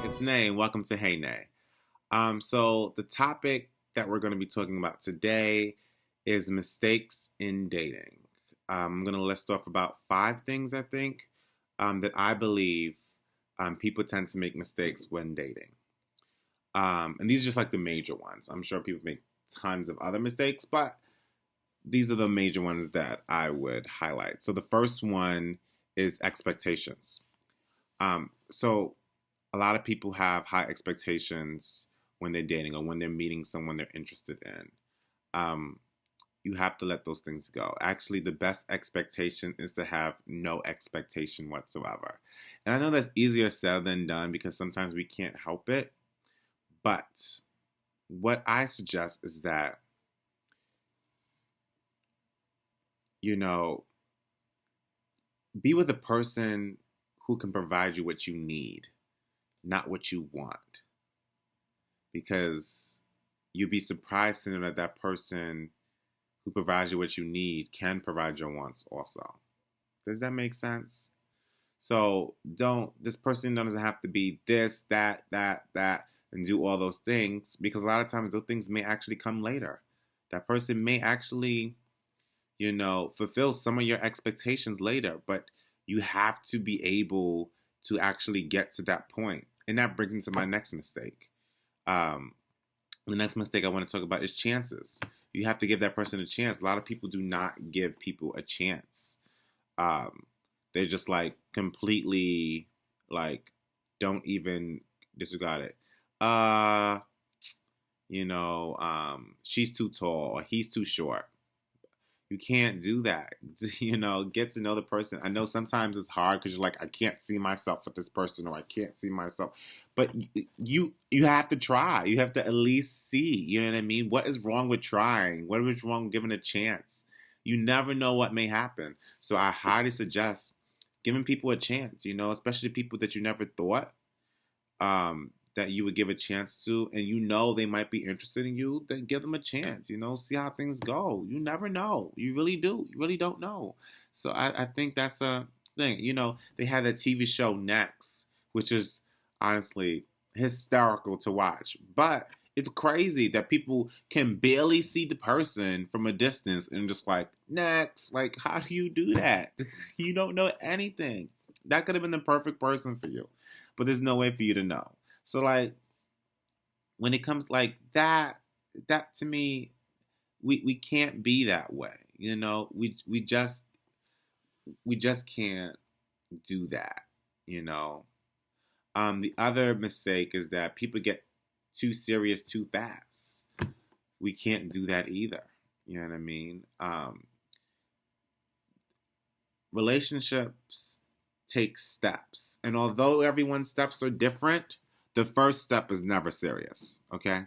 It's Nay, and welcome to Hey Nay. So the topic that we're going to be talking about today is mistakes in dating. I'm going to list off about 5 things I think that I believe people tend to make mistakes when dating. And these are just like the major ones. I'm sure people make tons of other mistakes, but these are the major ones that I would highlight. So the first one is expectations. So a lot of people have high expectations when they're dating or when they're meeting someone they're interested in. Um, you have to let those things go. Actually, the best expectation is to have no expectation whatsoever. And I know that's easier said than done because sometimes we can't help it. But what I suggest is that, you know, be with a person who can provide you what you need, not what you want. Because you'd be surprised to know that that person who provides you what you need can provide your wants also. Does that make sense? So this person doesn't have to be this, that, and do all those things because a lot of times those things may actually come later. That person may actually, fulfill some of your expectations later, but you have to be able to actually get to that point. And that brings me to my next mistake. Um, the next mistake I want to talk about is chances. You have to give that person a chance. A lot of people do not give people a chance. Um, they're just like completely like don't even disregard it. Uh, she's too tall or he's too short. You can't do that. Get to know the person. I know sometimes it's hard because you're like, I can't see myself with this person, or I can't see myself. But you have to try. You have to at least see. You know what I mean? What is wrong with trying? What is wrong with giving a chance? You never know what may happen. So I highly suggest giving people a chance. Especially people that you never thought that you would give a chance to, and they might be interested in you, then give them a chance. See how things go. You never know. You really do. You really don't know. So I think that's a thing. They had that TV show Next, which is honestly hysterical to watch. But it's crazy that people can barely see the person from a distance and just like, next. Like, how do you do that? You don't know anything. That could have been the perfect person for you, but there's no way for you to know. So like when it comes like that to me, we can't be that way. We just can't do that. You know. The other mistake is that people get too serious too fast. We can't do that either. You know what I mean? Relationships take steps, and although everyone's steps are different, the first step is never serious. Okay,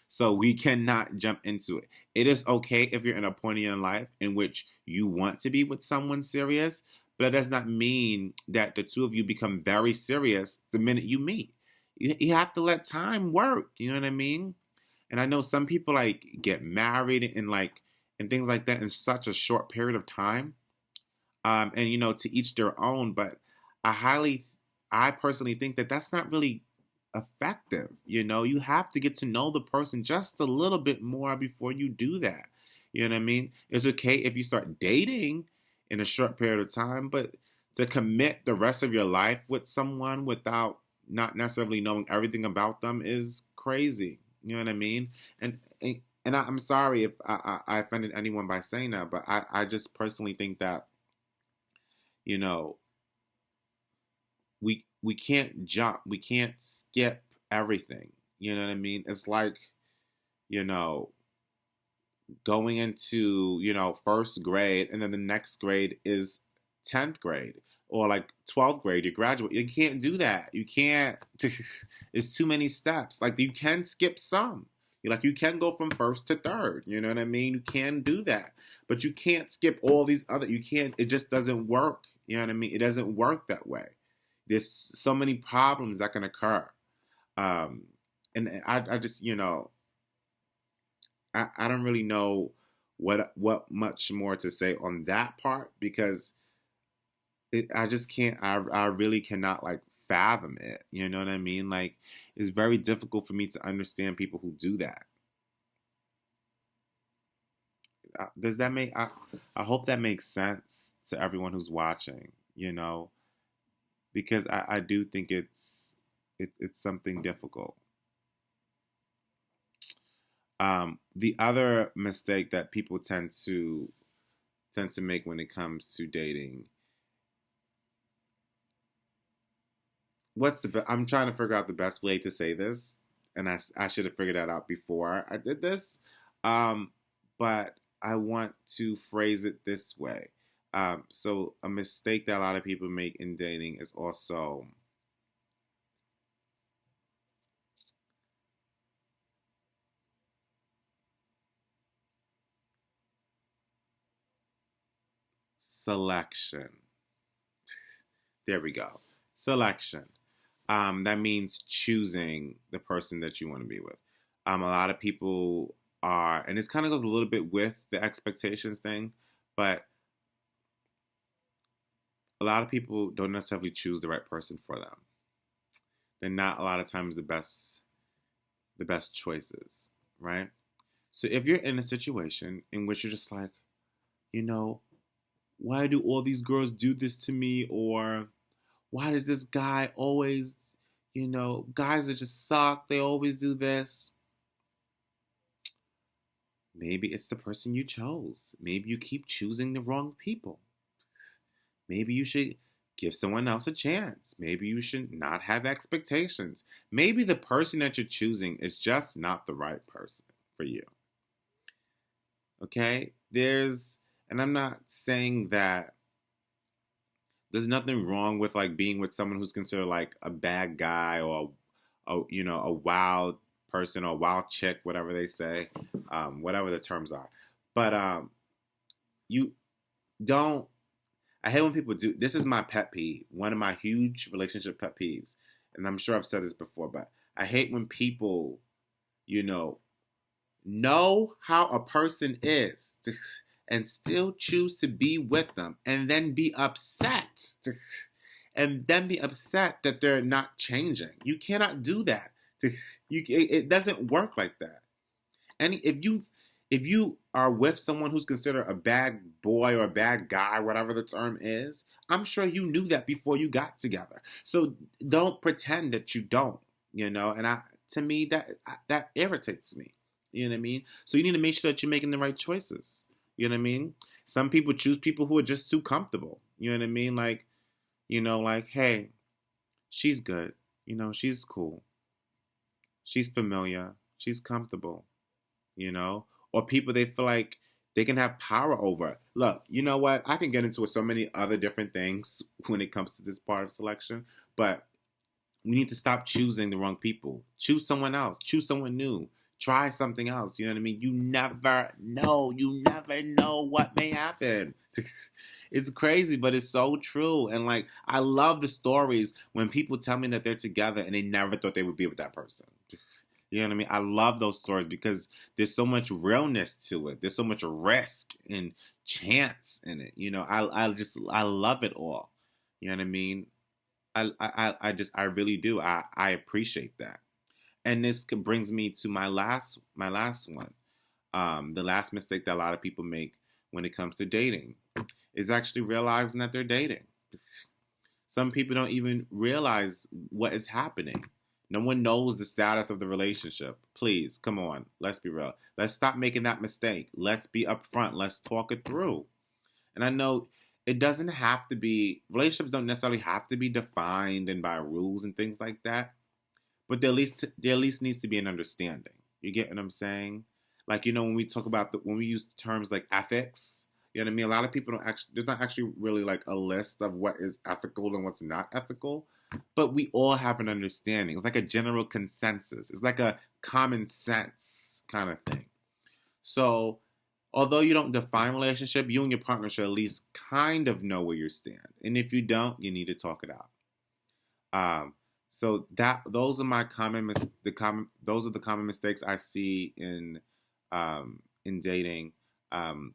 so we cannot jump into it. It is okay if you're in a point in your life in which you want to be with someone serious, but it does not mean that the two of you become very serious the minute you meet. You have to let time work. You know what I mean? And I know some people like get married and things like that in such a short period of time. And to each their own. But I personally think that that's not really effective. You have to get to know the person just a little bit more before you do that. You know what I mean? It's okay if you start dating in a short period of time, but to commit the rest of your life with someone without not necessarily knowing everything about them is crazy. You know what I mean? I'm sorry if I offended anyone by saying that, but I just personally think that you know we can't jump, we can't skip everything. You know what I mean? It's like you know going into first grade, and then the next grade is 10th grade, or like 12th grade you graduate. You can't do that. You can't. It's too many steps. Like, you can skip some. You can go from first to third. You know what I mean? You can do that, but you can't skip all these other. You can't. It just doesn't work. You know what I mean? It doesn't work that way. There's so many problems that can occur. Um, and I just, I don't really know what much more to say on that part because I just can't. I really cannot like fathom it. You know what I mean? Like, it's very difficult for me to understand people who do that. Does that make? I hope that makes sense to everyone who's watching. Because I do think it's something difficult. The other mistake that people tend to make when it comes to dating. I'm trying to figure out the best way to say this, and I should have figured that out before I did this. Um, but I want to phrase it this way. So a mistake that a lot of people make in dating is also selection. There we go. Selection. That means choosing the person that you want to be with. A lot of people are, and this kind of goes a little bit with the expectations thing, but a lot of people don't necessarily choose the right person for them. They're not a lot of times the best choices, right? So if you're in a situation in which you're just like, you know, why do all these girls do this to me? Or why does this guy always, guys that just suck, they always do this. Maybe it's the person you chose. Maybe you keep choosing the wrong people. Maybe you should give someone else a chance. Maybe you should not have expectations. Maybe the person that you're choosing is just not the right person for you. Okay? And I'm not saying that there's nothing wrong with like being with someone who's considered like a bad guy or a wild person or a wild chick, whatever they say, whatever the terms are. But you don't. I hate when people do. This is my pet peeve. One of my huge relationship pet peeves, and I'm sure I've said this before, but I hate when people, you know how a person is and still choose to be with them and then be upset that they're not changing. You cannot do that. It doesn't work like that. And if you are with someone who's considered a bad boy or a bad guy, whatever the term is, I'm sure you knew that before you got together. So don't pretend that you don't. And to me that irritates me. You know what I mean? So you need to make sure that you're making the right choices. You know what I mean? Some people choose people who are just too comfortable. You know what I mean? Like, hey, she's good. She's cool. She's familiar. She's comfortable. Or people they feel like they can have power over. Look, you know what? I can get into so many other different things when it comes to this part of selection, but we need to stop choosing the wrong people. Choose someone else. Choose someone new. Try something else. You know what I mean? You never know. You never know what may happen. It's crazy, but it's so true. And like, I love the stories when people tell me that they're together and they never thought they would be with that person. You know what I mean? I love those stories because there's so much realness to it. There's so much risk and chance in it. I love it all. You know what I mean? I really do. I appreciate that. And this brings me to my last one. The last mistake that a lot of people make when it comes to dating is actually realizing that they're dating. Some people don't even realize what is happening. No one knows the status of the relationship. Please, come on. Let's be real. Let's stop making that mistake. Let's be upfront. Let's talk it through. And I know it doesn't have to be, relationships don't necessarily have to be defined and by rules and things like that. But there at least needs to be an understanding. You get what I'm saying? Like, when we talk about when we use terms like ethics, you know what I mean? A lot of people don't actually, there's not actually really like a list of what is ethical and what's not ethical. But we all have an understanding. It's like a general consensus. It's like a common sense kind of thing. So, although you don't define relationship, you and your partner should at least kind of know where you stand. And if you don't, you need to talk it out. Um, so those are those are the common mistakes I see in dating. Um,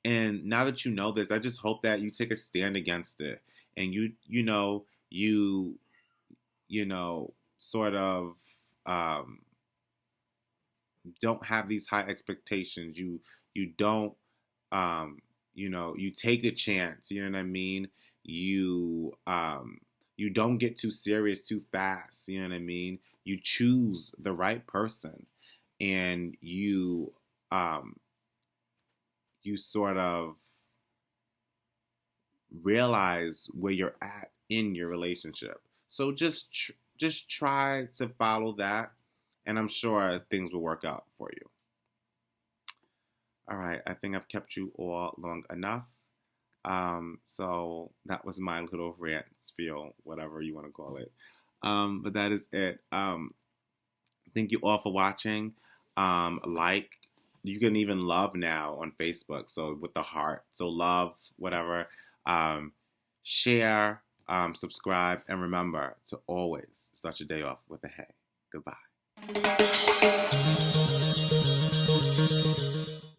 and now that you know this, I just hope that you take a stand against it, and you sort of um, don't have these high expectations. You don't you take a chance, you know what I mean? You don't get too serious too fast, you know what I mean? You choose the right person, and um you sort of realize where you're at in your relationship. So just try to follow that, and I'm sure things will work out for you. All right, I think I've kept you all long enough. So that was my little rant, spiel, whatever you want to call it. But that is it. Thank you all for watching. Like, you can even love now on Facebook, so with the heart. So love, whatever. Um, Share, subscribe, and remember to always start your day off with a hey. Goodbye.